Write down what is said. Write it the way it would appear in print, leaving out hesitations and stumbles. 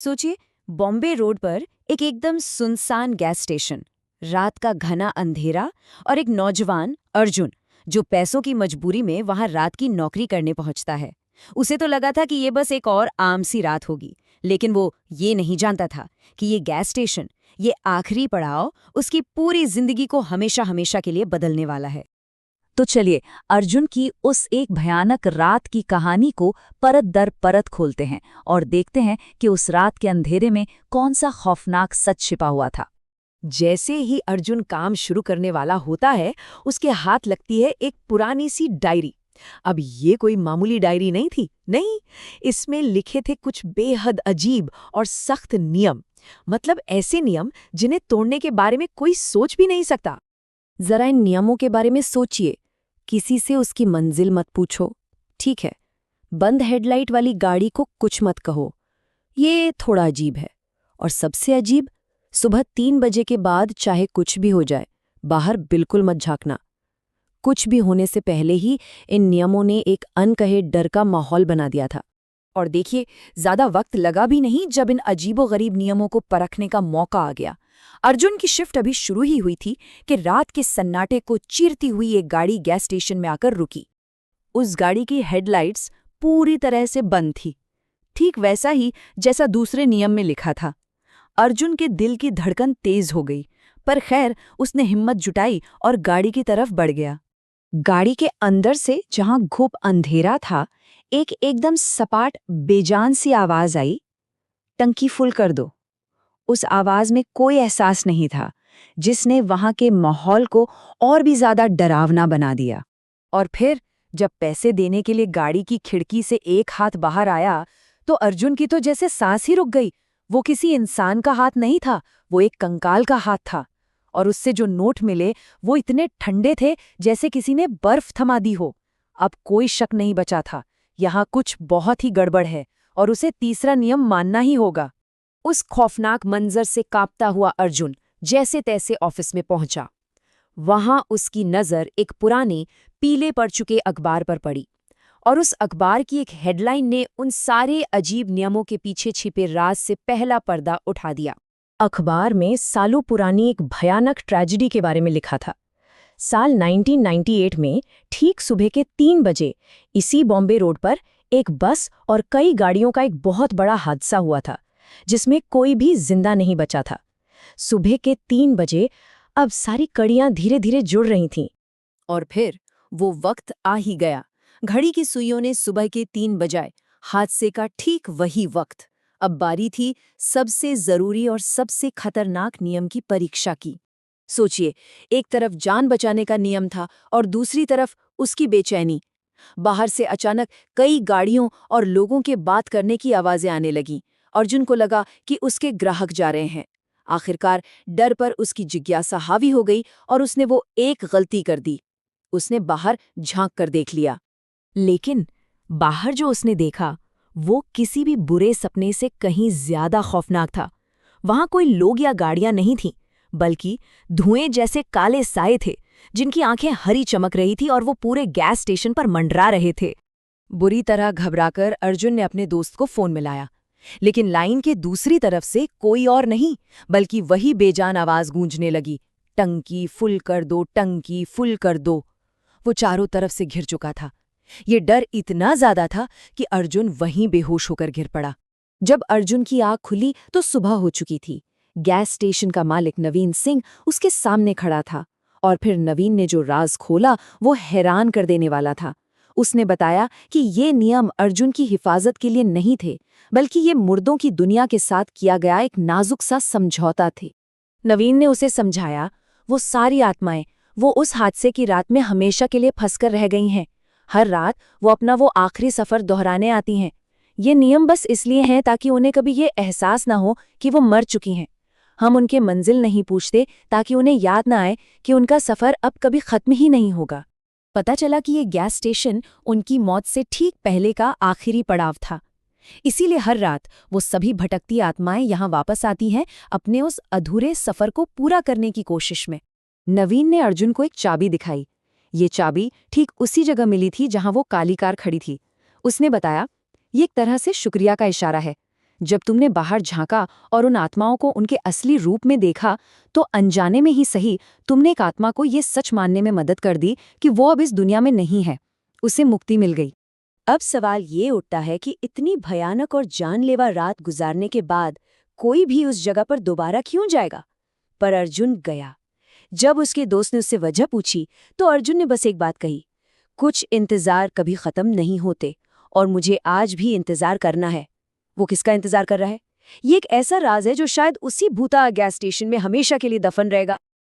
सोचिए, बॉम्बे रोड पर एक एकदम सुनसान गैस स्टेशन, रात का घना अंधेरा और एक नौजवान अर्जुन जो पैसों की मजबूरी में वहां रात की नौकरी करने पहुंचता है। उसे तो लगा था कि ये बस एक और आम सी रात होगी, लेकिन वो ये नहीं जानता था कि ये गैस स्टेशन, ये आखिरी पड़ाव उसकी पूरी जिंदगी को हमेशा हमेशा के लिए बदलने वाला है। तो चलिए अर्जुन की उस एक भयानक रात की कहानी को परत दर परत खोलते हैं और देखते हैं कि उस रात के अंधेरे में कौन सा खौफनाक सच छिपा हुआ था। जैसे ही अर्जुन काम शुरू करने वाला होता है, उसके हाथ लगती है एक पुरानी सी डायरी। अब ये कोई मामूली डायरी नहीं थी, नहीं, इसमें लिखे थे कुछ बेहद अजीब और सख्त नियम। मतलब ऐसे नियम जिन्हें तोड़ने के बारे में कोई सोच भी नहीं सकता। जरा इन नियमों के बारे में सोचिए। किसी से उसकी मंजिल मत पूछो, ठीक है। बंद हेडलाइट वाली गाड़ी को कुछ मत कहो, ये थोड़ा अजीब है। और सबसे अजीब, सुबह 3 बजे के बाद चाहे कुछ भी हो जाए, बाहर बिल्कुल मत झांकना। कुछ भी होने से पहले ही इन नियमों ने एक अनकहे डर का माहौल बना दिया था। और देखिए, ज्यादा वक्त लगा भी नहीं जब इन अजीबोगरीब नियमों को परखने का मौका आ गया। अर्जुन की शिफ्ट अभी शुरू ही हुई थी कि रात के सन्नाटे को चीरती हुई एक गाड़ी गैस स्टेशन में आकर रुकी। उस गाड़ी की हेडलाइट्स पूरी तरह से बंद थी, ठीक वैसा ही जैसा दूसरे नियम में लिखा था। अर्जुन के दिल की धड़कन तेज हो गई, पर खैर उसने हिम्मत जुटाई और गाड़ी की तरफ बढ़ गया। गाड़ी के अंदर से, जहां घुप अंधेरा था, एक एकदम सपाट बेजान सी आवाज आई, टंकी फुल कर दो। उस आवाज में कोई एहसास नहीं था, जिसने वहां के माहौल को और भी ज्यादा डरावना बना दिया। और फिर जब पैसे देने के लिए गाड़ी की खिड़की से एक हाथ बाहर आया, तो अर्जुन की तो जैसे सांस ही रुक गई। वो किसी इंसान का हाथ नहीं था, वो एक कंकाल का हाथ था। और उससे जो नोट मिले वो इतने ठंडे थे जैसे किसी ने बर्फ थमा दी हो। अब कोई शक नहीं बचा था, यहाँ कुछ बहुत ही गड़बड़ है और उसे तीसरा नियम मानना ही होगा। उस खौफनाक मंजर से कांपता हुआ अर्जुन जैसे तैसे ऑफिस में पहुंचा। वहां उसकी नज़र एक पुराने पीले पड़ चुके अखबार पर पड़ी, और उस अखबार की एक हेडलाइन ने उन सारे अजीब नियमों के पीछे छिपे राज से पहला पर्दा उठा दिया। अखबार में सालों पुरानी एक भयानक ट्रेजेडी के बारे में लिखा था। साल 1998 में ठीक सुबह के 3 बजे इसी बॉम्बे रोड पर एक बस और कई गाड़ियों का एक बहुत बड़ा हादसा हुआ था, जिसमें कोई भी जिंदा नहीं बचा था। सुबह के 3 बजे अब सारी कड़ियां धीरे धीरे जुड़ रही थीं। और फिर वो वक्त आ ही गया। घड़ी की सुइयों ने सुबह के 3 बजाए, हादसे का ठीक वही वक्त। अब बारी थी सबसे जरूरी और सबसे खतरनाक नियम की परीक्षा की। सोचिए, एक तरफ जान बचाने का नियम था और दूसरी तरफ उसकी बेचैनी। बाहर से अचानक कई गाड़ियों और लोगों के बात करने की आवाजें आने लगीं। अर्जुन को लगा कि उसके ग्राहक जा रहे हैं। आखिरकार डर पर उसकी जिज्ञासा हावी हो गई और उसने वो एक गलती कर दी। उसने बाहर झांक कर देख लिया। लेकिन बाहर जो उसने देखा वो किसी भी बुरे सपने से कहीं ज्यादा खौफनाक था। वहां कोई लोग या गाड़ियां नहीं थीं, बल्कि धुएं जैसे काले साए थे, जिनकी आंखें हरी चमक रही थी और वो पूरे गैस स्टेशन पर मंडरा रहे थे। बुरी तरह घबराकर अर्जुन ने अपने दोस्त को फोन मिलाया, लेकिन लाइन के दूसरी तरफ से कोई और नहीं, बल्कि वही बेजान आवाज गूंजने लगी, टंकी फुल कर दो, टंकी फुल कर दो। वो चारों तरफ से घिर चुका था। ये डर इतना ज्यादा था कि अर्जुन वहीं बेहोश होकर गिर पड़ा। जब अर्जुन की आंख खुली तो सुबह हो चुकी थी। गैस स्टेशन का मालिक नवीन सिंह उसके सामने खड़ा था। और फिर नवीन ने जो राज खोला वो हैरान कर देने वाला था। उसने बताया कि ये नियम अर्जुन की हिफाजत के लिए नहीं थे, बल्कि ये मुर्दों की दुनिया के साथ किया गया एक नाजुक सा समझौता थे। नवीन ने उसे समझाया, वो सारी आत्माएं वो उस हादसे की रात में हमेशा के लिए फंसकर रह गई हैं। हर रात वो अपना वो आखिरी सफर दोहराने आती हैं। ये नियम बस इसलिए हैं ताकि उन्हें कभी ये एहसास ना हो कि वो मर चुकी हैं। हम उनके मंजिल नहीं पूछते ताकि उन्हें याद ना आए कि उनका सफर अब कभी खत्म ही नहीं होगा। पता चला कि ये गैस स्टेशन उनकी मौत से ठीक पहले का आखिरी पड़ाव था। इसीलिए हर रात वो सभी भटकती आत्माएं यहाँ वापस आती हैं, अपने उस अधूरे सफर को पूरा करने की कोशिश में। नवीन ने अर्जुन को एक चाबी दिखाई। ये चाबी ठीक उसी जगह मिली थी जहां वो काली कार खड़ी थी। उसने बताया, ये एक तरह से शुक्रिया का इशारा है। जब तुमने बाहर झांका और उन आत्माओं को उनके असली रूप में देखा, तो अनजाने में ही सही तुमने एक आत्मा को ये सच मानने में मदद कर दी कि वो अब इस दुनिया में नहीं है, उसे मुक्ति मिल गई। अब सवाल ये उठता है कि इतनी भयानक और जानलेवा रात गुजारने के बाद कोई भी उस जगह पर दोबारा क्यों जाएगा? पर अर्जुन गया। जब उसके दोस्त ने उससे वजह पूछी तो अर्जुन ने बस एक बात कही, कुछ इंतजार कभी खत्म नहीं होते और मुझे आज भी इंतजार करना है। वो किसका इंतजार कर रहा है? ये एक ऐसा राज है जो शायद उसी भूता गैस स्टेशन में हमेशा के लिए दफन रहेगा।